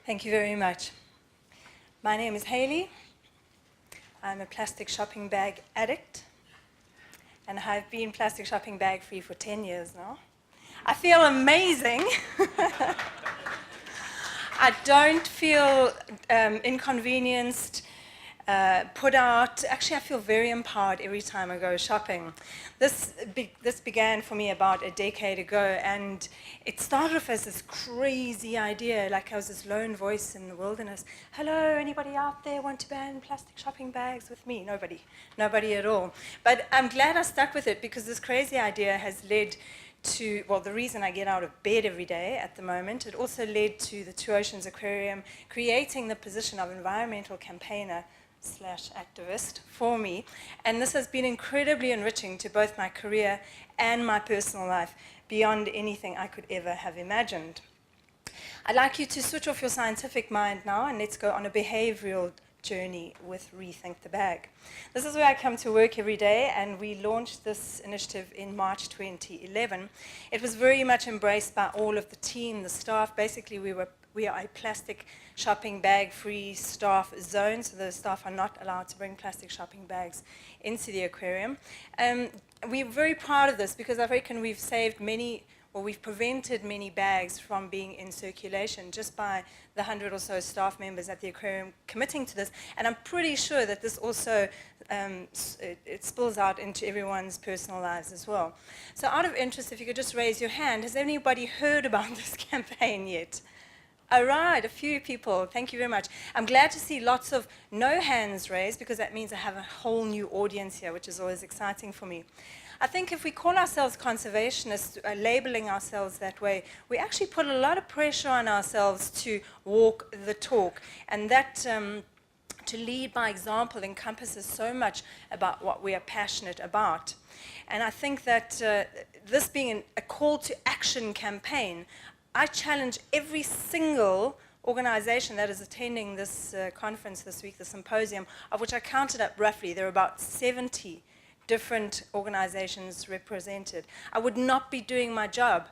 Thank you very much. My name is Hayley. I'm a plastic shopping bag addict, and I've been plastic shopping bag free for 10 years now. I feel amazing. I don't feel inconvenienced, put out. Actually, I feel very empowered every time I go shopping. This began for me about a decade ago, and it started off as this crazy idea, like I was this lone voice in the wilderness. Hello, anybody out there want to ban plastic shopping bags with me? Nobody at all. But I'm glad I stuck with it, because this crazy idea has led to, well, the reason I get out of bed every day at the moment. It also led to the Two Oceans Aquarium creating the position of environmental campaigner / activist for me. And this has been incredibly enriching to both my career and my personal life, beyond anything I could ever have imagined. I'd like you to switch off your scientific mind now, and let's go on a behavioral journey with Rethink the Bag. This is where I come to work every day, and we launched this initiative in March 2011. It was very much embraced by all of the team, the staff. Basically, we are a plastic shopping bag free staff zone, so the staff are not allowed to bring plastic shopping bags into the aquarium. We're very proud of this, because I reckon we've saved many, or we've prevented many bags from being in circulation just by the 100 or so staff members at the aquarium committing to this. And I'm pretty sure that this also it spills out into everyone's personal lives as well. So out of interest, if you could just raise your hand, has anybody heard about this campaign yet? All right, a few people. Thank you very much. I'm glad to see lots of no hands raised, because that means I have a whole new audience here, which is always exciting for me. I think if we call ourselves conservationists, labeling ourselves that way, we actually put a lot of pressure on ourselves to walk the talk. And that to lead by example encompasses so much about what we are passionate about. And I think that this being a call to action campaign, I challenge every single organization that is attending this conference this week, the symposium, of which I counted up roughly, there are about 70 different organizations represented. I would not be doing my job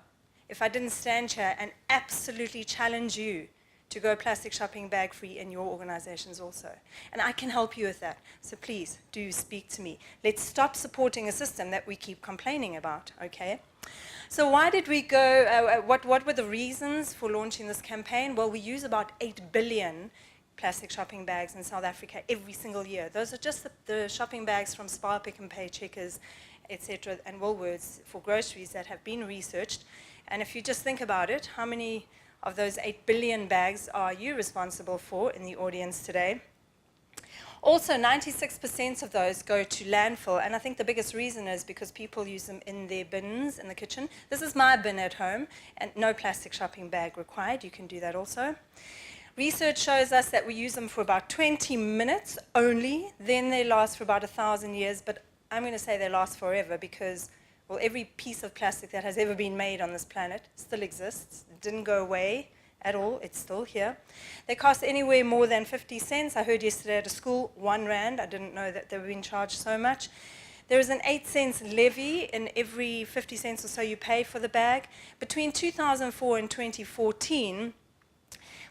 if I didn't stand here and absolutely challenge you to go plastic shopping bag free in your organizations also. And I can help you with that. So please do speak to me. Let's stop supporting a system that we keep complaining about, okay? So why did we go, what were the reasons for launching this campaign? Well, we use about 8 billion plastic shopping bags in South Africa every single year. Those are just the shopping bags from Spar, Pick n Pay, Checkers, etc., and Woolworths for groceries that have been researched. And if you just think about it, how many of those 8 billion bags are you responsible for in the audience today? Also, 96% of those go to landfill, and I think the biggest reason is because people use them in their bins in the kitchen. This is my bin at home, and no plastic shopping bag required. You can do that also. Research shows us that we use them for about 20 minutes only, then they last for about 1,000 years, but I'm going to say they last forever, because, well, every piece of plastic that has ever been made on this planet still exists. It didn't go away at all. It's still here. They cost anywhere more than 50 cents. I heard yesterday at a school, 1 rand. I didn't know that they were being charged so much. There is an 8 cents levy in every 50 cents or so you pay for the bag. Between 2004 and 2014,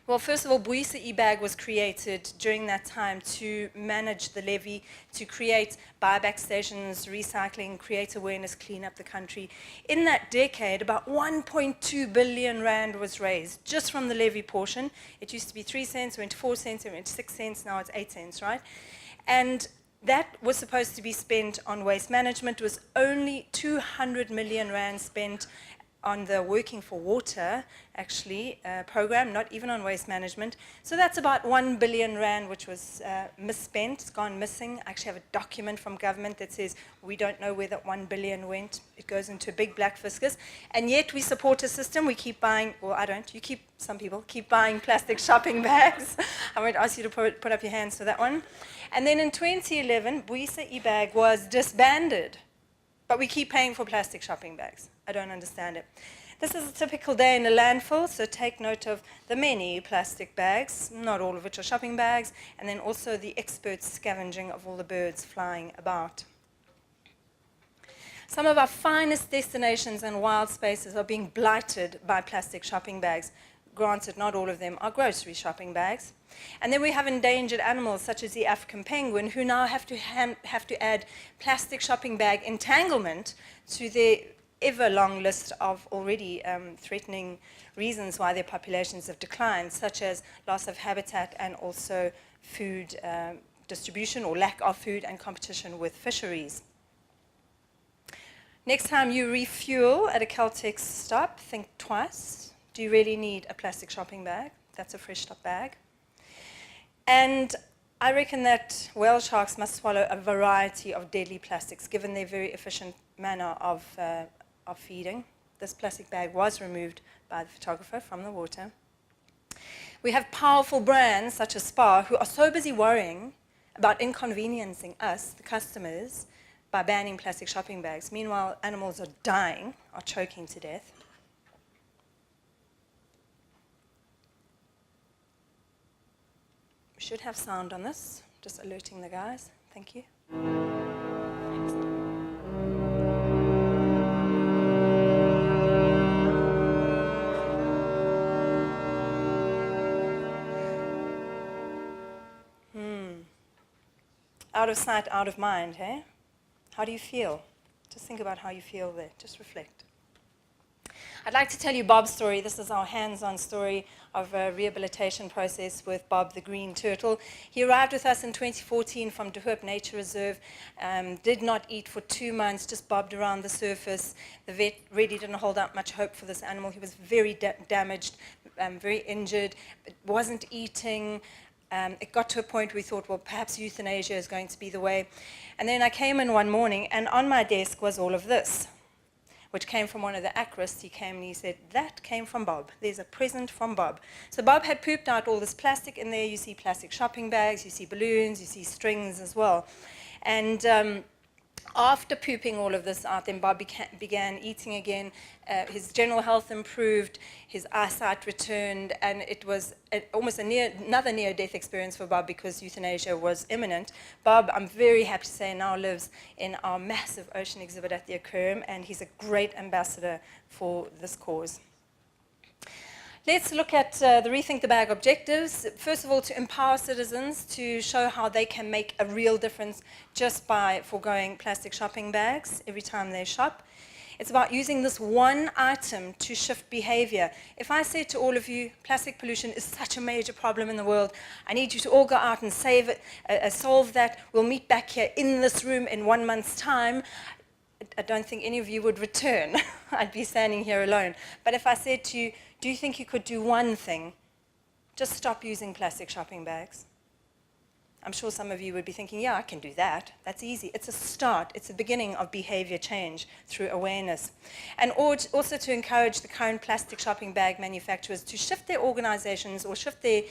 well, first of all, Buyisa eBag was created during that time to manage the levy, to create buyback stations, recycling, create awareness, clean up the country. In that decade, about 1.2 billion rand was raised just from the levy portion. It used to be 3 cents, went to 4 cents, it went to 6 cents, now it's 8 cents, right? And that was supposed to be spent on waste management. It was only 200 million rand spent on the Working for Water, actually, program, not even on waste management. So that's about 1 billion rand, which was misspent. It's gone missing. I actually have a document from government that says we don't know where that 1 billion went. It goes into a big black fiscus. And yet we support a system. We keep buying, well, I don't. Some people keep buying plastic shopping bags. I won't ask you to put up your hands for that one. And then in 2011, Buyisa eBag was disbanded. But we keep paying for plastic shopping bags. I don't understand it. This is a typical day in a landfill, so take note of the many plastic bags, not all of which are shopping bags, and then also the expert scavenging of all the birds flying about. Some of our finest destinations and wild spaces are being blighted by plastic shopping bags. granted, not all of them are grocery shopping bags. And then we have endangered animals such as the African penguin, who now have to add plastic shopping bag entanglement to their ever-long list of already threatening reasons why their populations have declined, such as loss of habitat and also food distribution or lack of food and competition with fisheries. Next time you refuel at a Caltex stop, think twice. Do you really need a plastic shopping bag? That's a Fresh Stop bag. And I reckon that whale sharks must swallow a variety of deadly plastics, given their very efficient manner of feeding. This plastic bag was removed by the photographer from the water. We have powerful brands such as Spar who are so busy worrying about inconveniencing us, the customers, by banning plastic shopping bags. Meanwhile, animals are dying, are choking to death. We should have sound on this, just alerting the guys. Thank you. Out of sight, out of mind, hey? How do you feel? Just think about how you feel there. Just reflect. I'd like to tell you Bob's story. This is our hands-on story of a rehabilitation process with Bob the green turtle. He arrived with us in 2014 from De Hoop Nature Reserve, did not eat for 2 months, just bobbed around the surface. The vet really didn't hold out much hope for this animal. He was very damaged, very injured, wasn't eating. It got to a point where we thought, well, perhaps euthanasia is going to be the way. And then I came in one morning, and on my desk was all of this, which came from one of the acurists. He came and he said, that came from Bob. There's a present from Bob. So Bob had pooped out all this plastic in there. You see plastic shopping bags, you see balloons, you see strings as well. And after pooping all of this out, then Bob began eating again. His general health improved, his eyesight returned, and it was almost another near-death experience for Bob because euthanasia was imminent. Bob, I'm very happy to say, now lives in our massive ocean exhibit at the aquarium, and he's a great ambassador for this cause. Let's look at the Rethink the Bag objectives. First of all, to empower citizens to show how they can make a real difference just by foregoing plastic shopping bags every time they shop. It's about using this one item to shift behavior. If I say to all of you, plastic pollution is such a major problem in the world, I need you to all go out and solve that. We'll meet back here in this room in 1 month's time. I don't think any of you would return. I'd be standing here alone. But if I said to you, do you think you could do one thing? Just stop using plastic shopping bags. I'm sure some of you would be thinking, yeah, I can do that. That's easy. It's a start. It's the beginning of behavior change through awareness. And also to encourage the current plastic shopping bag manufacturers to shift their organizations or shift the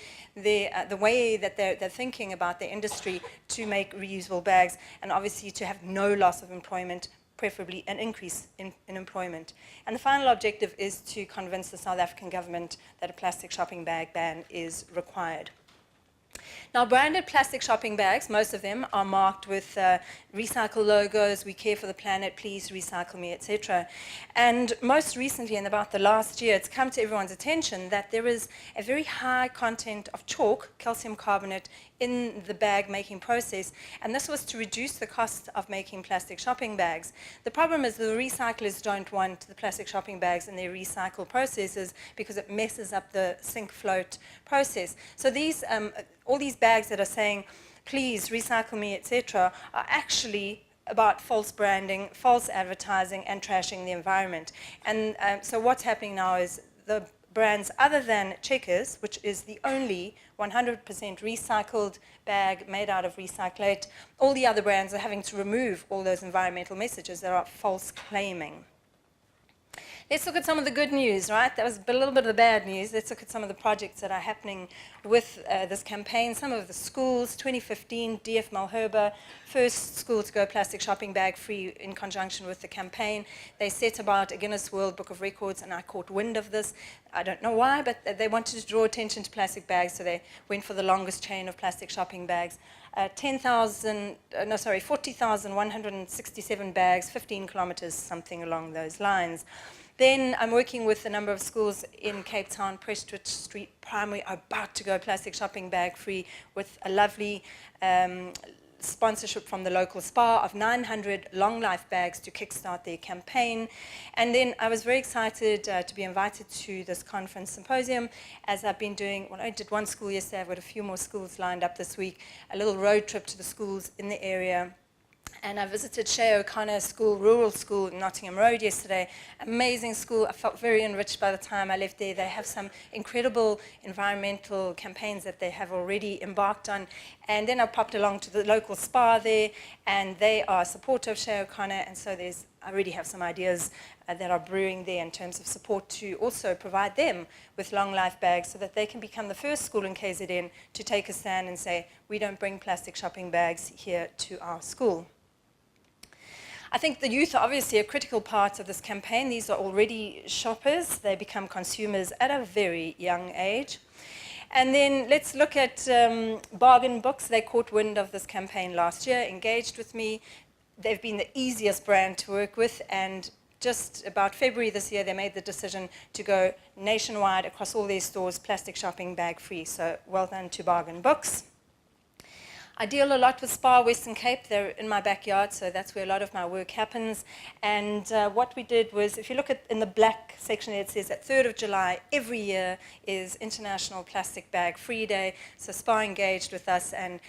way that they're thinking about their industry to make reusable bags, and obviously to have no loss of employment, preferably an increase in employment. And the final objective is to convince the South African government that a plastic shopping bag ban is required. Now, branded plastic shopping bags, most of them are marked with recycle logos, we care for the planet, please recycle me, etc. And most recently, in about the last year, it's come to everyone's attention that there is a very high content of chalk, calcium carbonate, in the bag making process, and this was to reduce the cost of making plastic shopping bags. The problem is the recyclers don't want the plastic shopping bags in their recycle processes because it messes up the sink float process. So these, all these bags that are saying, please recycle me, etc., are actually about false branding, false advertising, and trashing the environment. And so what's happening now is the brands other than Checkers, which is the only 100% recycled bag made out of recyclate, all the other brands are having to remove all those environmental messages that are false claiming. Let's look at some of the good news, right? That was a little bit of the bad news. Let's look at some of the projects that are happening with this campaign. Some of the schools, 2015, DF Malherbe, first school to go plastic shopping bag free in conjunction with the campaign. They set about a Guinness World Book of Records, and I caught wind of this. I don't know why, but they wanted to draw attention to plastic bags, so they went for the longest chain of plastic shopping bags. 40,167 bags, 15 kilometers, something along those lines. Then I'm working with a number of schools in Cape Town. Prestwich Street Primary are about to go plastic shopping bag free with a lovely sponsorship from the local spa of 900 long life bags to kickstart their campaign. And then I was very excited to be invited to this conference symposium, as I've been doing, well, I did one school yesterday, I've got a few more schools lined up this week, a little road trip to the schools in the area. And I visited Shea O'Connor School, rural school in Nottingham Road yesterday. Amazing school. I felt very enriched by the time I left there. They have some incredible environmental campaigns that they have already embarked on. And then I popped along to the local spa there, and they are supportive of Shea O'Connor. And so I already have some ideas that are brewing there in terms of support to also provide them with long life bags so that they can become the first school in KZN to take a stand and say, we don't bring plastic shopping bags here to our school. I think the youth are obviously a critical part of this campaign. These are already shoppers. They become consumers at a very young age. And then let's look at Bargain Books. They caught wind of this campaign last year, engaged with me. They've been the easiest brand to work with, and just about February this year, they made the decision to go nationwide across all their stores, plastic shopping bag free. So well done to Bargain Books. I deal a lot with SPA Western Cape. They're in my backyard, so that's where a lot of my work happens. And what we did was, if you look at in the black section, it says that 3rd of July every year is International Plastic Bag Free Day. So SPA engaged with us, and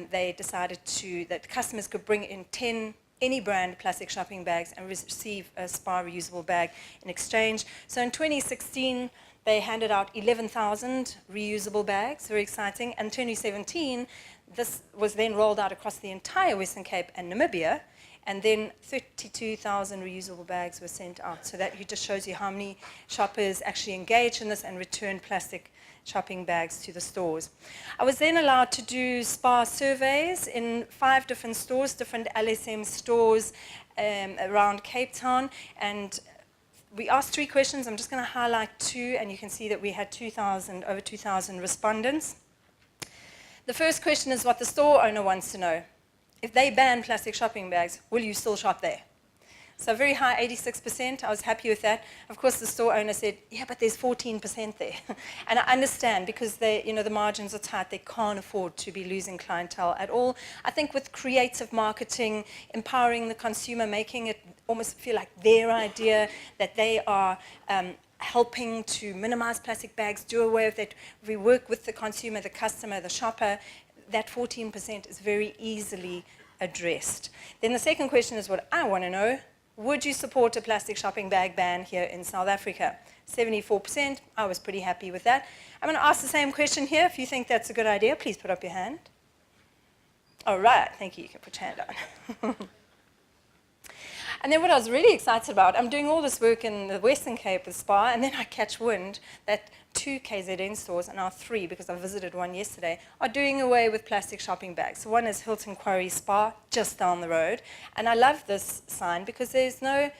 they decided that customers could bring in 10 any brand plastic shopping bags and receive a SPA reusable bag in exchange. So in 2016, they handed out 11,000 reusable bags, very exciting. And 2017, this was then rolled out across the entire Western Cape and Namibia, and then 32,000 reusable bags were sent out. So that just shows you how many shoppers actually engaged in this and returned plastic shopping bags to the stores. I was then allowed to do SPA surveys in 5 different stores, different LSM stores around Cape Town, and we asked 3 questions. I'm just going to highlight 2, and you can see that we had over 2,000 respondents. The first question is what the store owner wants to know. If they ban plastic shopping bags, will you still shop there? So very high, 86%. I was happy with that. Of course, the store owner said, yeah, but there's 14% there. And I understand, because the margins are tight. They can't afford to be losing clientele at all. I think with creative marketing, empowering the consumer, making it almost feel like their idea, that they are helping to minimize plastic bags, do away with it. We work with the consumer, the customer, the shopper. That 14% is very easily addressed. Then the second question is what I want to know. Would you support a plastic shopping bag ban here in South Africa? 74%. I was pretty happy with that. I'm going to ask the same question here. If you think that's a good idea, please put up your hand. All right. Thank you. You can put your hand on. And then what I was really excited about, I'm doing all this work in the Western Cape with SPA, and then I catch wind that 2 KZN stores, and now 3, because I visited one yesterday, are doing away with plastic shopping bags. So one is Hilton Quarry Spa, just down the road. And I love this sign because there's no,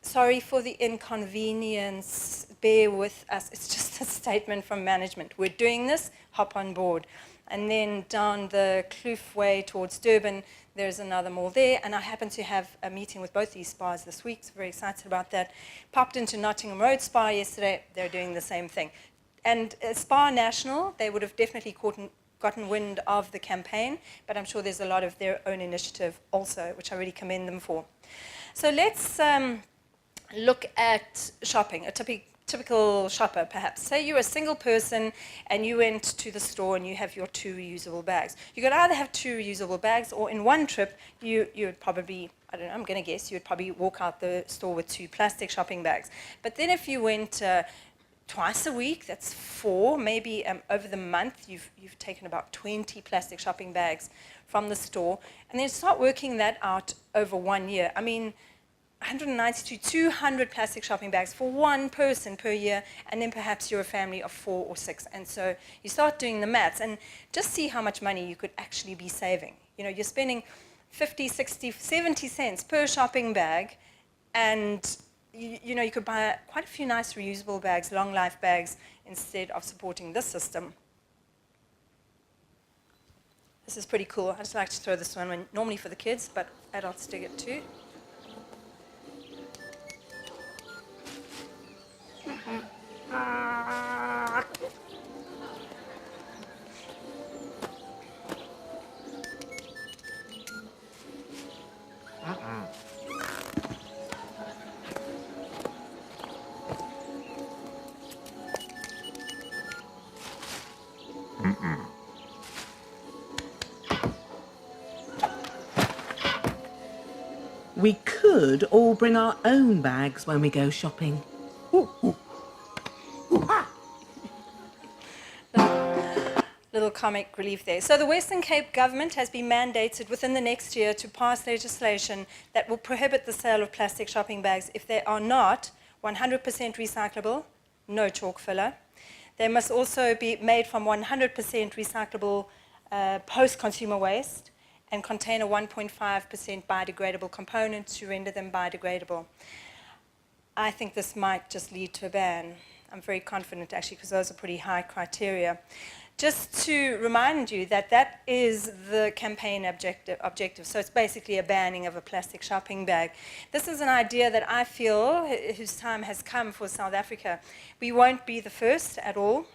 sorry for the inconvenience, bear with us. It's just a statement from management. We're doing this, hop on board. And then down the Kloof Way towards Durban, there's another mall there, and I happen to have a meeting with both these spas this week, so very excited about that. Popped into Nottingham Road Spa yesterday. They're doing the same thing. And Spa National, they would have definitely gotten wind of the campaign, but I'm sure there's a lot of their own initiative also, which I really commend them for. So let's look at shopping, a typical shopper perhaps. Say you're a single person and you went to the store and you have your 2 reusable bags. You could either have 2 reusable bags, or in one trip you would probably, I don't know, I'm going to guess, you would probably walk out the store with 2 plastic shopping bags. But then if you went twice a week, that's 4, maybe over the month you've taken about 20 plastic shopping bags from the store, and then start working that out over 1 year. I mean, 190 to 200 plastic shopping bags for one person per year, and then perhaps you're a family of 4 or 6. And so you start doing the maths and just see how much money you could actually be saving. You know, you're spending 50, 60, 70 cents per shopping bag, and you know, you could buy quite a few nice reusable bags, long life bags, instead of supporting this system. This is pretty cool. I just like to throw this one normally for the kids, but adults dig it too. could all bring our own bags when we go shopping. Little comic relief there. So the Western Cape government has been mandated within the next year to pass legislation that will prohibit the sale of plastic shopping bags if they are not 100% recyclable, no chalk filler. They must also be made from 100% recyclable post-consumer waste and contain a 1.5% biodegradable component to render them biodegradable. I think this might just lead to a ban. I'm very confident, actually, because those are pretty high criteria. Just to remind you that that is the campaign objective. So it's basically a banning of a plastic shopping bag. This is an idea that I feel whose time has come for South Africa. We won't be the first at all.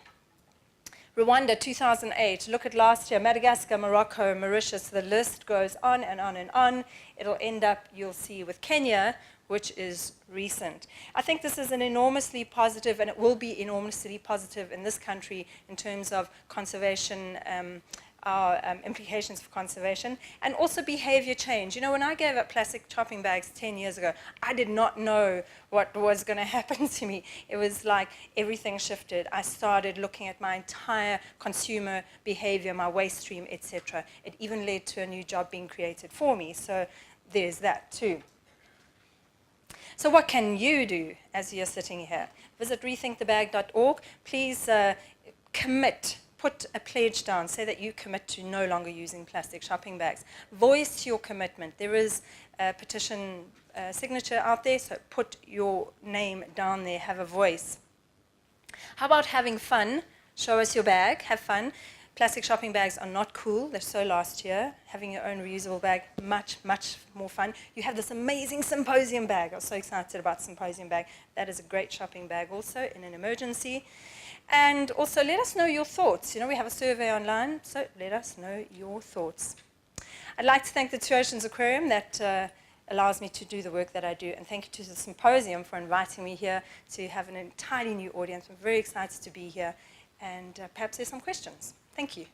Rwanda, 2008. Look at last year. Madagascar, Morocco, Mauritius. The list goes on and on and on. It'll end up, you'll see, with Kenya, which is recent. I think this is an enormously positive, and it will be enormously positive in this country in terms of conservation, our implications for conservation, and also behavior change. You know, when I gave up plastic shopping bags 10 years ago, I did not know what was going to happen to me. It was like everything shifted. I started looking at my entire consumer behavior, my waste stream, etc. It even led to a new job being created for me. So there's that too. So what can you do as you're sitting here? Visit rethinkthebag.org. Please commit, put a pledge down, say that you commit to no longer using plastic shopping bags. Voice your commitment. There is a petition signature out there, so put your name down there, have a voice. How about having fun? Show us your bag, have fun. Plastic shopping bags are not cool. They're so last year. Having your own reusable bag, much, much more fun. You have this amazing Symposium bag. I was so excited about Symposium bag. That is a great shopping bag also in an emergency. And also let us know your thoughts. You know, we have a survey online, so let us know your thoughts. I'd like to thank the Two Oceans Aquarium that allows me to do the work that I do. And thank you to the Symposium for inviting me here to have an entirely new audience. I'm very excited to be here. And perhaps there's some questions. Thank you.